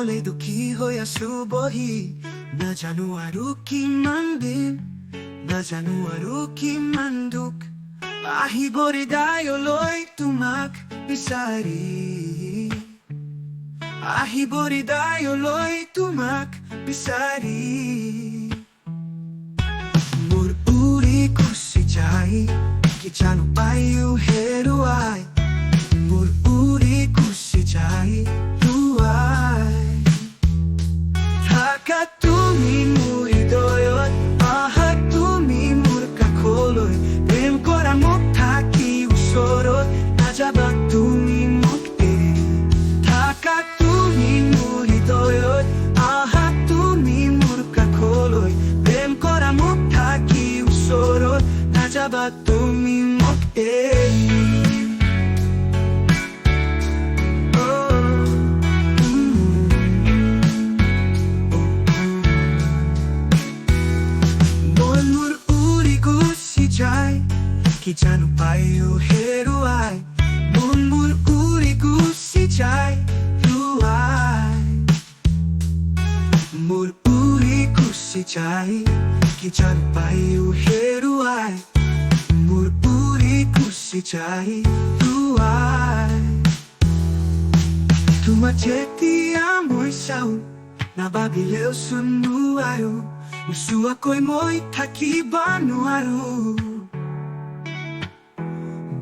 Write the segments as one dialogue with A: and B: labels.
A: ক'বলৈ দুখী হৈ আছো বহি, নাজানো আৰু কিমান দিন, নাজানো আৰু কিমান দুখ আহিব হৃদয়লৈ তোমাক বিচাৰি, আহিব হৃদয়লৈ তোমাক বিচাৰি। মোৰ উৰি গুচি যায়, কি জানো পায়ো হেৰুৱাই, মোৰ উৰি গুচি যায় তুৱাই। থাকা তুমি মোৰ হৃদয়ত, আহা তুমি মোৰ কাষলৈ, প্ৰেম কৰা মোক থাকি ওচৰত, নাযাবা তুমি মোক এৰি। থাকা তুমি মোৰ হৃদয়ত, আহা তুমি মোৰ কাষলৈ, প্ৰেম কৰা মোক থাকি ওচৰত, নাযাবা তুমি মোক এৰি। কি জানো পায়ো হেৰুৱাই, মন মোৰ উৰি গুচি যায় তুৱাই। মোৰ উৰি গুচি যায়, কি জানো পায়ো হেৰুৱাই, মোৰ উৰি গুচি যায় তুৱাই। তোমাক যেতিয়া মই চাওঁ, নাভাবিলেও চোন নোৱাৰো, নোচোৱাকৈ মই থাকিব নোৱাৰো।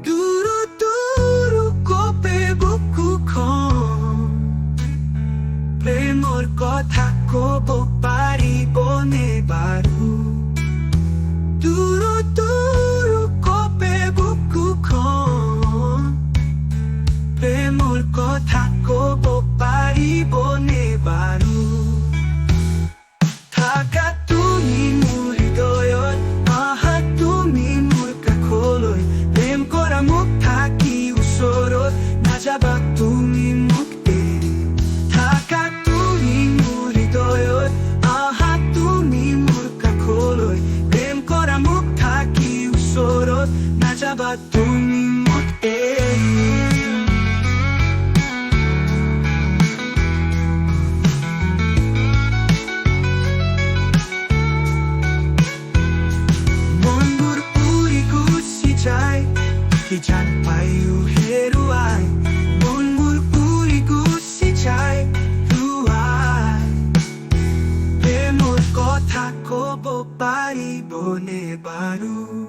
A: দুৰু দুৰু কপে বুকুখন, প্ৰেমৰ কথা ক'ব পাৰিবনে বাৰু? দুৰু দুৰু কপে বুকুখন, প্ৰেমৰ কথা ক'ব পাৰিবনে বাৰু? থাকা তুমি মোৰ হৃদয়ত, আহা তুমি মোৰ কাষলৈ, প্ৰেম কৰা মোক থাকি ওচৰত, নাযাবা তুমি মোক এৰি। থাকা তুমি মোৰ হৃদয়ত, আহা তুমি মোৰ কাষলৈ, প্ৰেম কৰা মোক থাকি ওচৰত, নাযাবা তুমি মোক এৰি। কি জানো পায়ো হেৰুৱাই, মন মোৰ উৰি গুচি যায় তুৱাই। প্ৰেমৰ কথা ক'ব পাৰিবনে বাৰু?